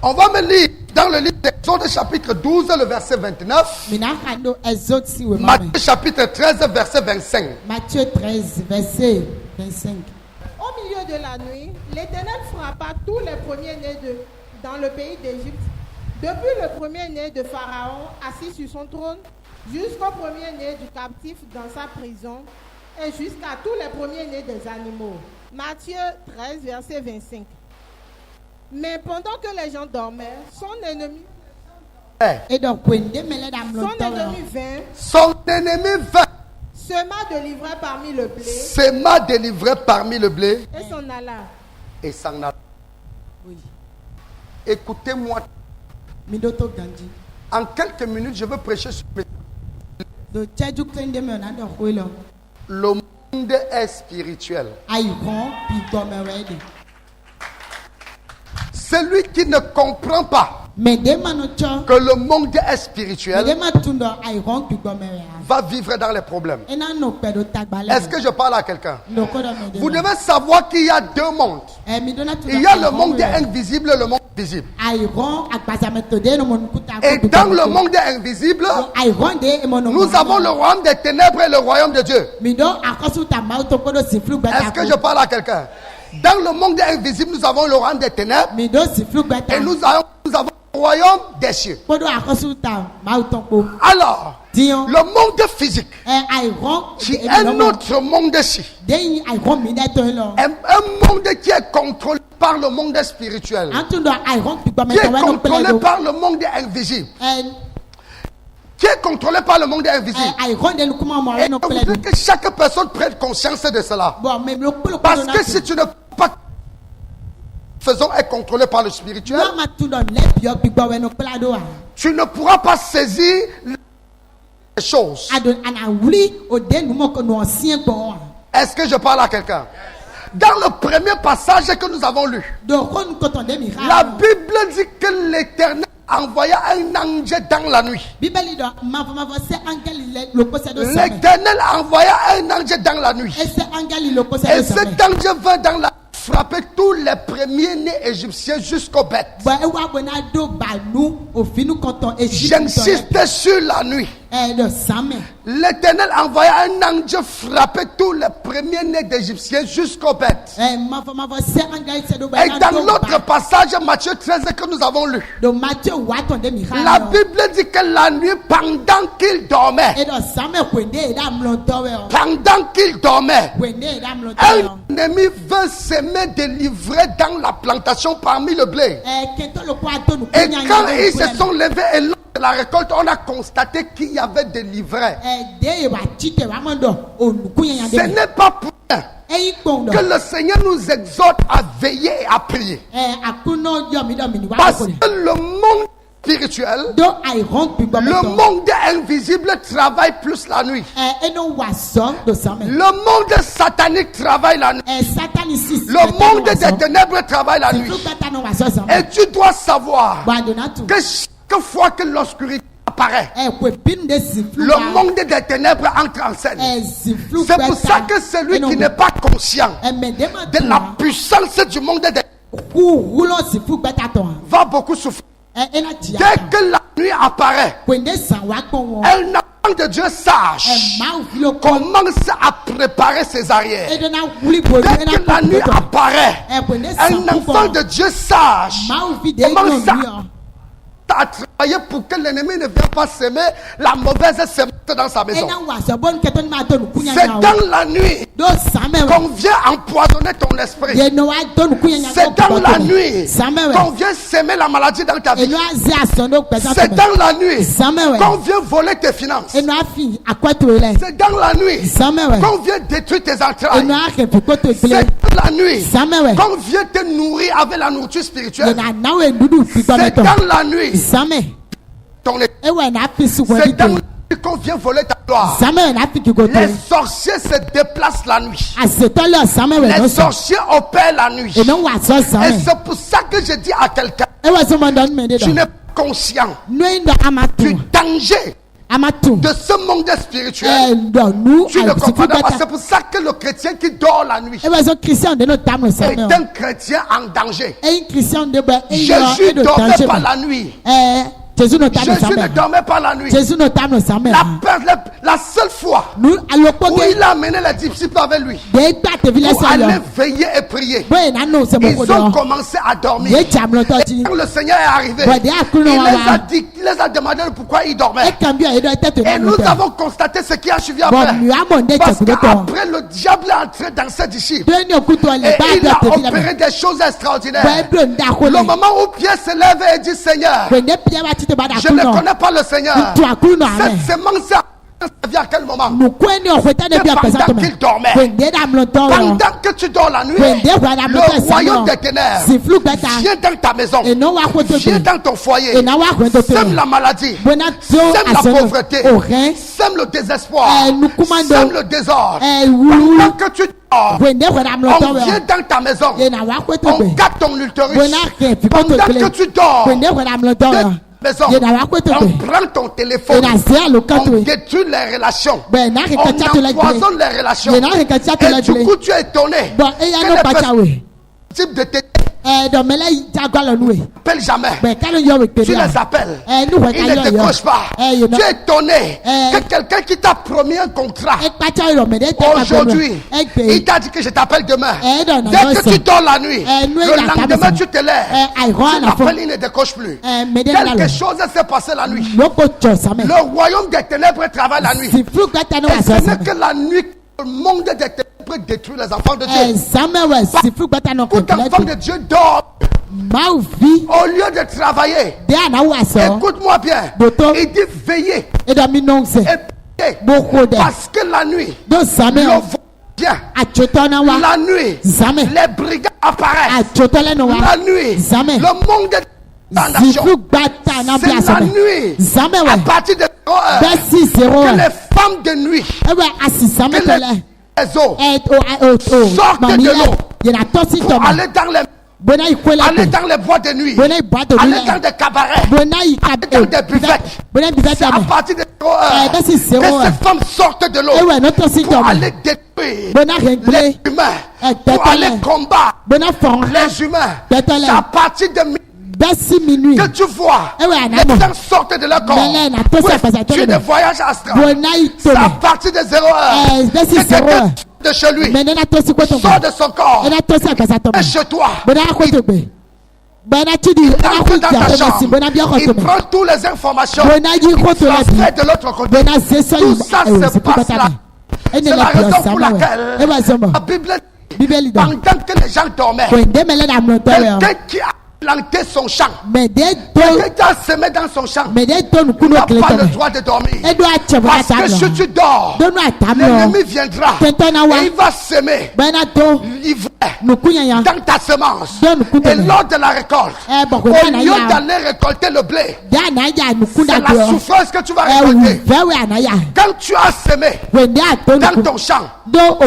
On va me lire dans le livre d'Exode chapitre 12, le verset 29. Matthieu chapitre 13, verset 25. Matthieu 13, verset 25. Au milieu de la nuit, l'Éternel frappa tous les premiers-nés dans le pays d'Égypte, depuis le premier-né de Pharaon assis sur son trône, jusqu'au premier-né du captif dans sa prison, et jusqu'à tous les premiers-nés des animaux. Matthieu 13, verset 25. Mais pendant que les gens dormaient, son ennemi vint, sema délivré parmi le blé, et s'en alla. Oui. Écoutez-moi. Midoto Gandhi. En quelques minutes, je veux prêcher sur le monde est spirituel. Celui qui ne comprend pas que le monde est spirituel va vivre dans les problèmes. Est-ce que je parle à quelqu'un? Vous devez savoir qu'il y a deux mondes. Il y a le monde invisible et le monde visible. Et dans le monde invisible, nous avons le royaume des ténèbres et le royaume de Dieu. Est-ce que je parle à quelqu'un? Dans le monde invisible, nous avons le royaume des ténèbres et nous avons le royaume des cieux. Alors, le monde physique, c'est un autre monde ici. Un monde qui est contrôlé par le monde spirituel, qui est contrôlé par le monde invisible. Qui est contrôlé par le monde invisible. Et il faut que chaque personne prenne conscience de cela. Parce que si tu ne peux pas faisons est contrôlé par le spirituel, tu ne pourras pas saisir les choses. Est-ce que je parle à quelqu'un? Dans le premier passage que nous avons lu, la Bible dit que l'Éternel envoya un ange dans la nuit. L'Éternel envoya un ange dans la nuit. Et cet ange vint dans la frapper tous les premiers-nés égyptiens jusqu'aux bêtes. J'insiste sur la nuit. L'Éternel envoya un ange frapper tous les premiers-nés d'Égyptiens jusqu'aux bêtes. Et dans l'autre passage, Matthieu 13 que nous avons lu, la Bible dit que la nuit, pendant qu'il dormait, un ennemi veut s'aimer délivrer dans la plantation parmi le blé. Et quand ils se sont levés et l'heure de la récolte, on a constaté qu'il y avait des livrets. Ce n'est pas pour rien que le Seigneur nous exhorte à veiller et à prier. Parce que le monde spirituel, le monde invisible travaille plus la nuit. Le monde satanique travaille la nuit. Le monde des ténèbres travaille la nuit. Et tu dois savoir que chaque fois que l'obscurité apparaît, le monde des ténèbres entre en scène. C'est pour ça que celui qui n'est pas conscient de la puissance du monde des ténèbres va beaucoup souffrir. Dès que la nuit apparaît, un enfant de Dieu sage commence à préparer ses arrières. Dès que la nuit apparaît, un enfant de Dieu sage commence à travailler pour que l'ennemi ne vienne pas s'aimer la mauvaise semence dans sa maison. C'est dans la nuit qu'on vient empoisonner ton esprit. C'est dans la nuit qu'on vient s'aimer la maladie dans ta vie. C'est dans la nuit qu'on vient voler tes finances. C'est dans la nuit qu'on vient détruire tes entrailles. C'est dans la nuit qu'on vient te nourrir avec la nourriture spirituelle. C'est dans la nuit c'est dans la nuit qu'on vient voler ta gloire. Les sorciers se déplacent la nuit. Les sorciers opèrent la nuit. Et c'est pour ça que je dis à quelqu'un, tu n'es pas conscient du danger de ce monde spirituel, tu ne comprends pas. C'est pour ça que le chrétien qui dort la nuit est un chrétien en danger. Jésus ne dormait pas la nuit. Jésus ne dormait pas la nuit. La seule fois où il a amené les disciples avec lui pour aller veiller et prier, ils ont commencé à dormir. Et quand le Seigneur est arrivé, il les a demandé pourquoi ils dormaient. Et nous avons constaté ce qui a suivi après. Parce qu'après, le diable est entré dans ses disciples et il a opéré des choses extraordinaires. Le moment où Pierre se lève et dit Seigneur, je ne connais pas le Seigneur. Cette semence a servi à quel moment? Pendant qu'il dormait. Pendant que tu dors la nuit, le royaume des ténèbres vient dans ta maison, vient dans ton foyer, sème la maladie, sème la pauvreté, sème le désespoir, sème le désordre. Pendant que tu dors, on vient dans ta maison, on gâte ton utérus. Pendant que tu dors, maison, on prend ton téléphone, on détruit les relations, on empoisonne les relations, et du coup tu es étonné que les type de appelle jamais. Tu les appelles. Ils ne décrochent pas. Tu es étonné que quelqu'un qui t'a promis un contrat aujourd'hui, il t'a dit que je t'appelle demain. Dès que tu dors la nuit, le lendemain tu te lèves, tu l'appelles, il ne décroche plus. Quelque chose s'est passé la nuit. Le royaume des ténèbres travaille la nuit. Et ce n'est que la nuit que le monde des ténèbres détruit les enfants de Dieu. Beaucoup d'enfants de Dieu dorment. Au lieu de travailler, écoute-moi bien, il dit veiller et prier. Parce que la nuit, le vent vient. La nuit, les brigands apparaissent. La nuit, le monde est c'est la nuit, à partir de 0 heures, que les femmes de nuit, que les eaux sortent de l'eau pour aller dans les bois de nuit, aller dans des cabarets, aller dans des buvettes. C'est à partir de 0 heures que ces femmes sortent de l'eau pour aller détruire les humains, pour aller combattre les humains. C'est à partir de minuit que tu vois les gens sortent de leur corps pour tuer des voyages astrales. C'est à partir de 0 heure que quelqu'un de chez lui sort de son corps et chez toi. Il prend toutes les informations, il transfère de l'autre côté. Tout ça se passe là. C'est la raison pour laquelle la Bible dit, pendant que les gens dormaient, quelqu'un qui a planté son champ, quelqu'un qui a semé dans son champ n'a pas le droit de dormir. Parce que si tu dors, l'ennemi viendra et il va semer l'ivraie dans ta semence. Et lors de la récolte, au lieu d'aller récolter le blé, c'est la souffrance que tu vas récolter. Quand tu as semé dans ton champ,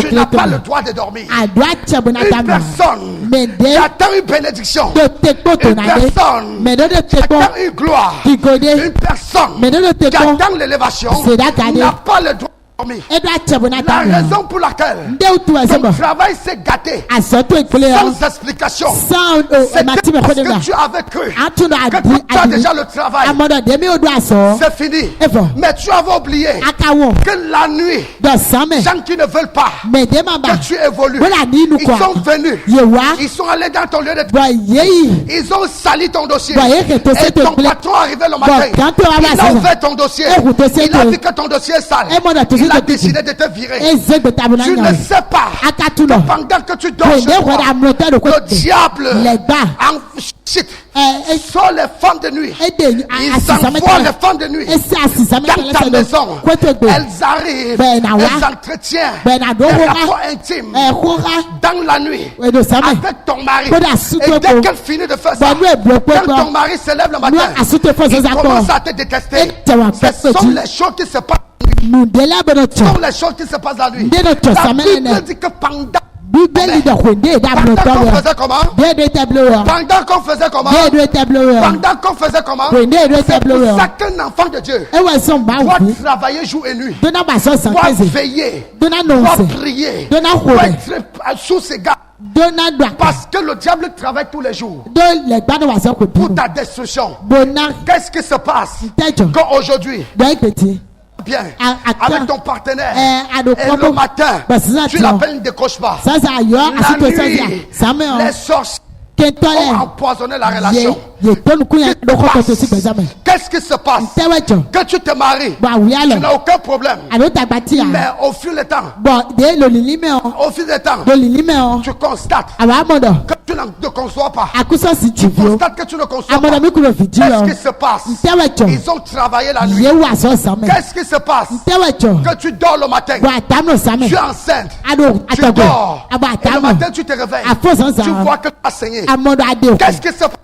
tu n'as pas le droit de dormir. Une personne qui attend une bénédiction, une personne qui attend une gloire, une personne qui attend l'élévation n'a pas le droit de dormir. La raison pour laquelle ton travail s'est gâté sans explication, c'est parce que tu avais cru que tu as déjà le travail, c'est fini. Mais tu avais oublié que la nuit, les gens qui ne veulent pas que tu évolues, ils sont venus, ils sont allés dans ton lieu de travail, ils ont sali ton dossier, et ton patron est arrivé le matin, il a ouvert ton dossier, il a vu que ton dossier est sale, il a décidé de te virer. Tu ne sais pas que pendant que tu dors chez toi, le diable sort les femmes de nuit. Ils s'envoient les femmes de nuit dans ta maison. Elles arrivent, elles entretiennent des rapports intimes dans la nuit avec ton mari. Et dès qu'elle finit de faire ça, quand ton mari se lève le matin, il commence à te détester. Ce sont les choses qui se passent. Ce sont les choses qui se passent la nuit. La Bible dit que pendant Bíbélì dọ̀ kò dé ìdáàbò Pendant qu'on tọ́wọ́. faisait comment? Déédéé tẹ́bílẹ̀ wọ̀. Pendant qu'on faisait comment? Déédéé tẹ́bílẹ̀ wọ̀. Pendant qu'on faisait comment? Kò déédéé C'est tẹ́bílẹ̀ pour wọ̀. ça qu'un enfant de Dieu Ewa sọ̀n bá doit wù. travailler jour et nuit, Dọ́nà bá sọ̀ sàn doit kése. veiller, Dọ́nà doit nọ̀ọ̀sẹ̀. prier, Dọ́nà doit kòrè. être sous ses gardes. Dọ́nà dọ̀ àkà. Parce que le diable travaille tous les jours Dọ́ lẹ̀ gbádùn wà sọ̀ kò pour dùn. ta destruction. Bọ́nà Qu'est-ce qui se passe tẹ́jọ̀. qu'aujourd'hui, Dọ́ ìpètè. bien, Attends. avec ton partenaire, Ado et le matin, Bah, c'est ça, tu tu l'appelles, ne décroche pas. Sasa ayọ̀ La àsìkò sọ́jà. nuit, Sàmì ọ̀. les sorciers Kentọ́lẹ̀. ont empoisonné la Yé relation. yé tónu kúnyà lọ́kọ́ tó sí gbẹ̀sámẹ̀. Qu'est-ce qui se passe? Tẹ́wẹ̀jọ̀. Que tu te maries, Bọ̀ àwùyá tu lọ. n'as aucun problème. Àló tàgbà tí a. Mais au fil du temps, Bọ̀ dé lòlìlí mẹ́ ọ. au fil du temps, Lòlìlí mẹ́ ọ. tu constates Àwa àmọ̀dọ̀. que tu ne conçois pas. Àkúsọ̀ sì jù Tu bí o. constates que tu ne conçois Àmọ̀dọ̀ pas. mi kúrò fìdí Qu'est-ce ọ. qui se passe? Tẹ́wẹ̀jọ̀. Ils ont travaillé la nuit. Yé wà sọ̀ sàmẹ̀. Qu'est-ce qui se passe? Tẹ́wẹ̀jọ̀. Que tu dors le matin. Bọ̀ àtàmù sàmẹ̀. Tu es enceinte. Ado Tu àtọ̀gbọ̀. dors. Àbọ̀ Et le àtàmù. matin, tu te réveilles. Àfọ̀sọ̀ Tu sàn. vois que tu as saigné. Àmọ̀dọ̀ adé òkú. Qu'est-ce qui se passe?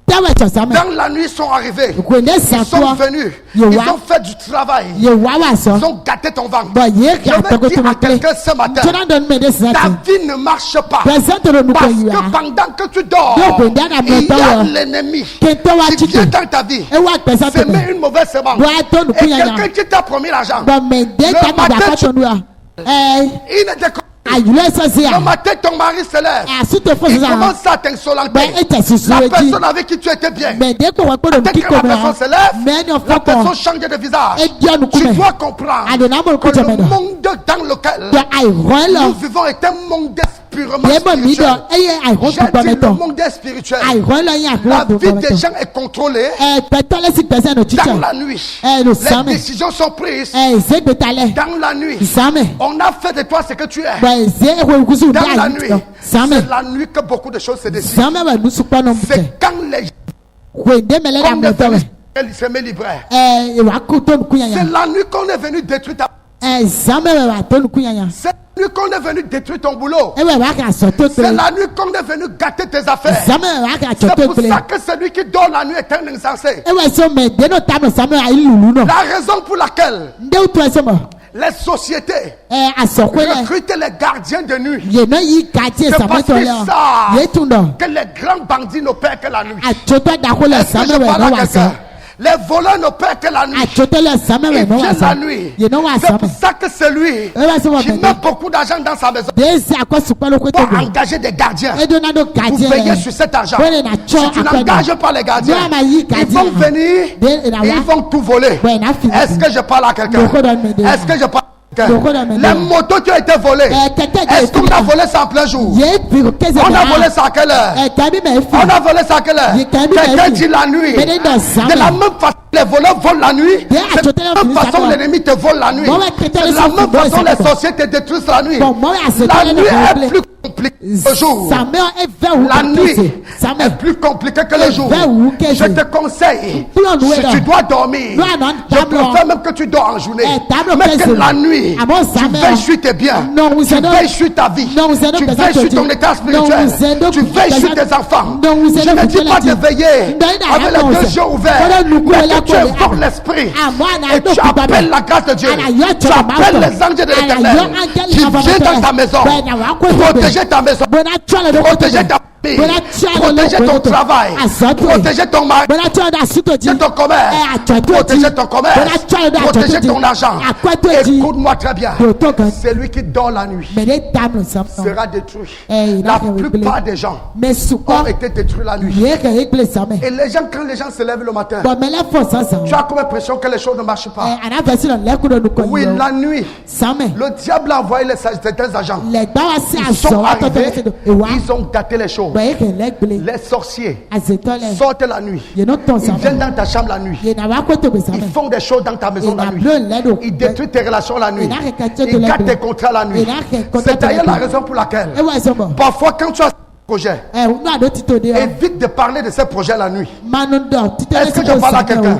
Tẹ́wẹ̀jọ̀ sàmẹ̀. Dans la nuit, ils sont arrivés. Kò ní Ils sàn sont kúọ. venus. Yo, Ils wa. ont fait du travail. Yé wà wà sọ̀. Ils ont gâté ton ventre. Bọ̀ yé kí Je veux àtọ̀gbọ̀ tó dire ma à kílẹ̀. quelqu'un ce matin, Tọ́nà dọ̀nù mẹ́ẹ̀dẹ́ sísá ta tì. vie ne marche pas. Pẹ̀sẹ̀ tó lónú kò Parce yìí que wa. pendant que tu dors, Yo, kò ní àná il y a mẹ́tọ́ l'ennemi Kentọ́ wa qui vient chite. dans ta vie, Ewa pẹ̀sẹ̀ tó semer bẹ̀. une mauvaise semence. Bọ̀ àtọ̀nù Et kúnyà yà. quelqu'un qui t'a promis l'argent, Bọ̀ mẹ́ẹ̀dẹ́ Le tàbí matin, àkọ́tọ̀nù wa. Ẹ̀ il ne te àyùlọ̀ ẹ̀sọ̀ sí Le à. matin, ton mari se lève. Àsùtò fún Il sísá. commence à t'insolenter. Bẹ̀ ẹ̀ tẹ̀ sísú La etí. personne avec qui tu étais bien. Mẹ́ẹ̀dẹ́ kò wọ́n gbọ́dọ̀ Dès kí que kò la mẹ́ personne se lève, mẹ́ẹ̀ni la ọ̀fọ̀ personne kọ̀. change de visage. Et Dieu nous Tu connaît. dois comprendre Adonamo le que coup de le main. monde dans lequel Bọ̀ àìrọ̀ lọ. nous vivons est un monde purement Yé bọ̀ mí spirituel. dọ̀ ẹ̀yẹ àìrọ̀ J'ai tó gbọ́ dit le mẹ́tọ̀. monde est spirituel. Àìrọ̀ lọ yín La àìrọ̀ tó vie gbọ́ des mẹ́tọ̀. gens est contrôlée Pẹ̀tọ́lẹ̀ sí pẹ̀sẹ̀ nù dans títẹ̀. la nuit. Le Les sàmẹ̀. décisions sont prises Ìṣègbètalẹ̀. dans la nuit. Sàmẹ̀. On a fait de toi ce que tu es. Bọ̀ ìṣe ẹ̀wọ̀ ìgúsù Dans dá la yìí nuit. tọ̀. Sàmẹ̀. C'est la nuit que beaucoup de choses se décident. Sàmẹ̀ wà ní sùpọ̀ nù bùtẹ̀. C'est quand les gens Kò dé mẹ́lẹ́ dà comme mọ̀ des tọ̀ wẹ̀. férus se met libraires. Ìwà kú tó nùkú yàn C'est yàn. la nuit qu'on est venu détruire ta. Sàmẹ̀ wà tó nùkú yàn yàn. C'est la nuit qu'on est venu détruire ton boulot. Ẹ̀wẹ̀ wà kà sọ̀ tó C'est tẹ̀lé. la nuit qu'on est venu gâter tes affaires. Sàmẹ̀ wà kà sọ̀ C'est tó pour tẹ̀lé. ça que celui qui dort la nuit est un insensé. Ẹ̀wẹ̀ sọ mẹ́ẹ̀dẹ́ nù tà nù sàmẹ̀ àyè lùlù nù. La raison pour laquelle Ndé wùtú ẹsẹ̀ mọ̀. les sociétés Àsọ̀kọ́ yẹ. recrutent les gardiens de nuit, Yéná yìí kàtí c'est sàmẹ̀ parce tó qu'ils lẹ̀ ọ́. savent Yé tún dọ̀. que les grands bandits n'opèrent que la nuit. Àtsótó dàkó lẹ̀ Est-ce que je sàmẹ̀ wẹ̀ parle náà à wà sọ. quelqu'un? Les voleurs n'opèrent que la nuit. Àtsótó lẹ̀ sàmẹ̀ wẹ̀ Ils náà wà viennent sọ. la nuit. Yéná wà C'est pour sàmẹ̀. ça que c'est lui Ẹ̀wẹ̀ sọ wọ̀ qui met mẹ́ẹ̀dẹ́. beaucoup d'argent dans sa maison Dèésì àkọsùpọ̀ ló kó tó pour gbé. engager des gardiens Edonado pour gardien veiller lẹ. sur cet argent. Bọ́lẹ̀ na Si tsọ́ tu akɔnɔ. n'engages pas les gardiens, N'o ma yi ils gardien vont ha. venir De na et wa. ils vont tout voler. Bɔn na fili. Est-ce que je parle à quelqu'un? Doko dɔ mɛ de. Est-ce que je parle à Doko quelqu'un? dɔ mɛ de. Les motos qui ont été volées, Kɛtɛ de est-ce qu'on a volé ça en plein jour? Yé biro kɛsɛ On a volé ça à quelle heure? Kabi mɛ fi. On a volé ça à quelle heure? Il est calme, Quelqu'un il est dit la nuit. Mais il est dans De sa la main. même façon, les voleurs volent la nuit. Bien, C'est à côté, de la on même finit façon, ça. l'ennemi te vole la nuit. Bon, ouais, chrétien, C'est de les la sorties, même bon, façon, c'est les bon. sorciers te détruisent la nuit. Bon, moi, à cette La heure, nuit le est problème. plus compliquée que le jour. Sa mère est vers où La nuit Sa est mère. plus compliquée que le jour. Vers où qu'est-ce Je que- te conseille, Plan de si weather. tu dois dormir, Non, non, je table. préfère même que tu dors en journée. Table, Mais qu'est-ce que que- la nuit, Ah bon, sa tu mère. veilles sur tes biens. Non, vous tu êtes- veilles sur ta vie. Non, vous êtes- tu vous veilles êtes- sur ton état Non, spirituel. vous êtes- Tu veilles sur tes enfants. Non, vous Je êtes- ne vous dis pas êtes- de veiller Non, non, avec non, les deux c'est- yeux ouverts. Voilà, nous, Mais là, que tu quoi, invoques là. l'esprit. Ah, moi, on a Et d'autres tu qui appelles t'appellent. la grâce de Dieu. Ah, là, Tu tu as appelles marre. les anges de Ah, là, l'éternel yo, angel, qui il va viennent faire- dans ta maison. Ben, na wa, quoi, Protéger ta maison. Bona tsɔlɔ de Protéger ta famille. Protéger ton travail. Protéger ton mari. Bona tsɔlɔ de asutɔ di. Protéger ton commerce. Atsɔtɔ di. Protéger ton commerce. Bona tsɔlɔ de Protéger atsɔtɔ di. ton argent. Akɔtɔ di. Écoute-moi très bien. Doto kan. Celui qui dort la nuit Mɛ ne tam no sɔsɔ. sera détruit. Eh, La il a plupart fait des gens Mɛ ont sukɔ été détruits la nuit. yɛ kɛ ekele samɛ. Et les gens, quand les gens se lèvent le matin, Bɔn mɛ lɛ fɔ sisan. tu as comme impression que les choses ne marchent pas. A n'a fɛ sinɔ lɛ kudo nu kɔ Oui, yi la nuit, samɛ. le diable a envoyé certains agents. Lɛ gba wa se Ils sont azɔ wa tɔtɔ arrivés, lɛ se do ewa. ils ont gâté les choses. Bɔn ekele lɛ gbele. Les sorciers Azetɔ lɛ. sortent la nuit. Yɛ no tɔn Ils viennent samɛ. dans ta chambre la nuit. Yɛ na wa ko tobi samɛ. Ils font des choses dans ta maison Et la la nuit. bleue, là, donc, Ils détruisent tes relations la nuit. Et là, regarde, Ils de la gâtent bleue. tes contrats la nuit. Et là, regarde, C'est d'ailleurs de la la bleue. raison pour laquelle, Ewa sɔbɔ. parfois, quand tu as un projet, Ɛ n'o ado ti to de yɔ. évite de parler de ces projets la nuit. Manu dɔ titɛ Est-ce que je parle à quelqu'un?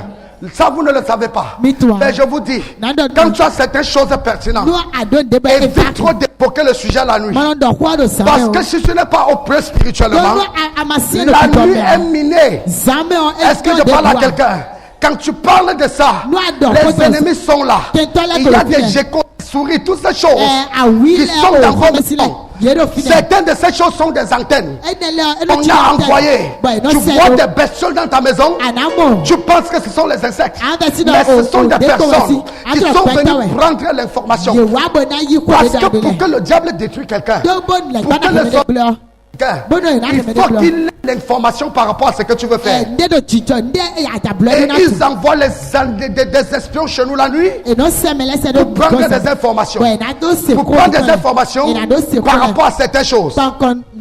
Ça, vous ne le savez pas. Me too, hein. Mais je vous dis, Nando- quand tu as certaines choses pertinentes, N'o ado de bɛ évite trop d'évoquer le sujet la nuit. Manu dɔ kɔ do samɛ Parce o. que si tu n'es pas opéré spirituellement, Dɔnku a ma se do la kitɔ nuit est mɛ. minée. Samɛ o Est-ce que je parle à quelqu'un? Quand tu parles de ça, Nous adorons les Dieu. ennemis sont là. Qu'est-ce que Il y a la des colère? échos qui souris, toutes ces choses qui sont dans vos maisons. Certaines de ces choses sont des antennes. On a envoyé. Tu vois des bestioles dans ta maison. Tu penses que ce sont les insectes. Mais ce sont des personnes qui sont venues prendre l'information. Parce que pour que le diable détruise quelqu'un, pour que le il faut qu'il ait l'information par rapport à ce que tu veux faire. Et ils envoient des espions chez nous la nuit pour prendre des informations. Pour prendre des informations par rapport à certaines choses.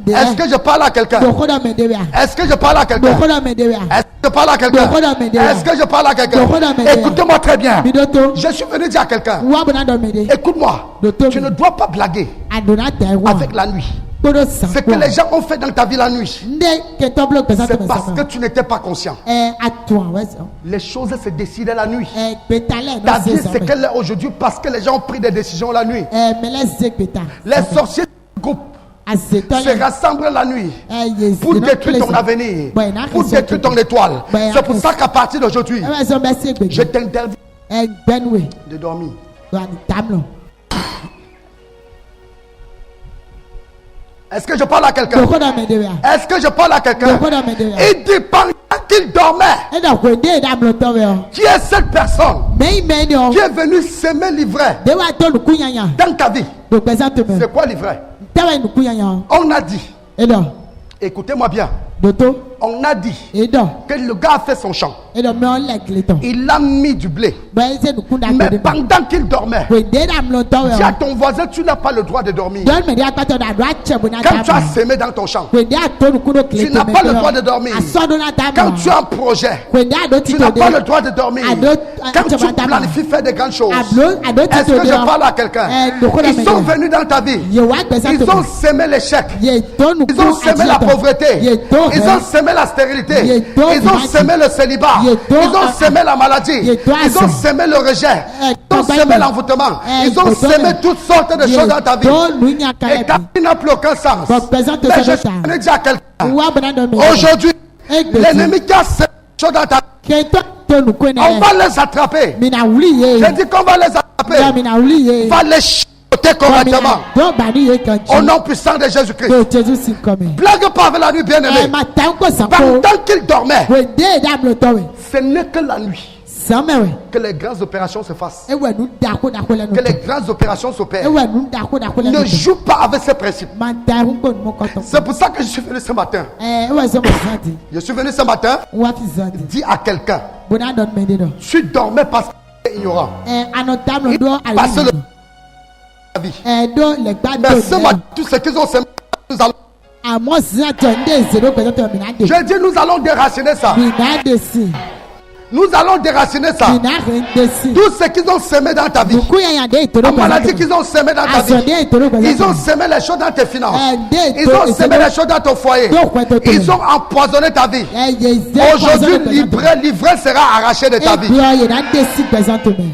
Est-ce que je parle à quelqu'un? Est-ce que je parle à quelqu'un? Est-ce que je parle à quelqu'un? Est-ce que je parle à quelqu'un? Écoutez-moi très bien. Je suis venu dire à quelqu'un, écoute-moi, tu ne dois pas blaguer avec la nuit. Ce que les gens ont fait dans ta vie la nuit, c'est parce que tu n'étais pas conscient. Les choses se décidaient la nuit. Ta vie, c'est qu'elle est aujourd'hui parce que les gens ont pris des décisions la nuit. Les sorciers groupent se rassemblent la nuit pour détruire ton avenir, pour détruire ton étoile. C'est pour ça qu'à partir d'aujourd'hui, je t'interdis de dormir. Est-ce que je parle à quelqu'un? Est-ce que je parle à quelqu'un? Il dit pendant qu'il dormait, qui est cette personne qui est venue semer l'ivraie dans ta vie? C'est quoi l'ivraie? On a dit, écoutez-moi bien, on a dit que le gars a fait son champ. Il a mis du blé. Mais pendant qu'il dormait, dis à ton voisin, tu n'as pas le droit de dormir. Quand tu as semé dans ton champ, tu n'as pas le droit de dormir. Quand tu as un projet, tu n'as pas le droit de dormir. Quand tu planifies faire de grandes choses, est-ce que je parle à quelqu'un? Ils sont venus dans ta vie. Ils ont semé l'échec. Ils ont semé la pauvreté. Ils ont semé la stérilité. Ils ont semé le célibat. Ils ont semé la maladie. Ils ont semé le rejet. Ils ont semé l'envoûtement. Ils ont semé toutes sortes de choses dans ta vie. Et ta vie n'a plus aucun sens. Mais je suis venu dire à quelqu'un, aujourd'hui, l'ennemi qui a semé des choses dans ta vie, on va les attraper. Je dis qu'on va les attraper. On va les chicoter correctement. Au nom puissant de Jésus-Christ. Blague pas avec la nuit, bien-aimé. Pendant qu'il dormait, ce n'est que la nuit que les grandes opérations se fassent. Que les grandes opérations s'opèrent. Ne joue pas avec ces principes. C'est pour ça que je suis venu ce matin. Je suis venu ce matin. Dis à quelqu'un, tu dormais parce que tu es ignorant. Parce que mais ce matin, tout ce qu'ils ont semé, nous allons. Je dis, nous allons déraciner ça. Nous allons déraciner ça. Tout ce qu'ils ont semé dans ta vie, la maladie qu'ils ont semé dans ta vie, ils ont semé les choses dans tes finances, ils ont semé les choses dans ton foyer, ils ont empoisonné ta vie. Aujourd'hui, l'ivresse sera arrachée de ta vie.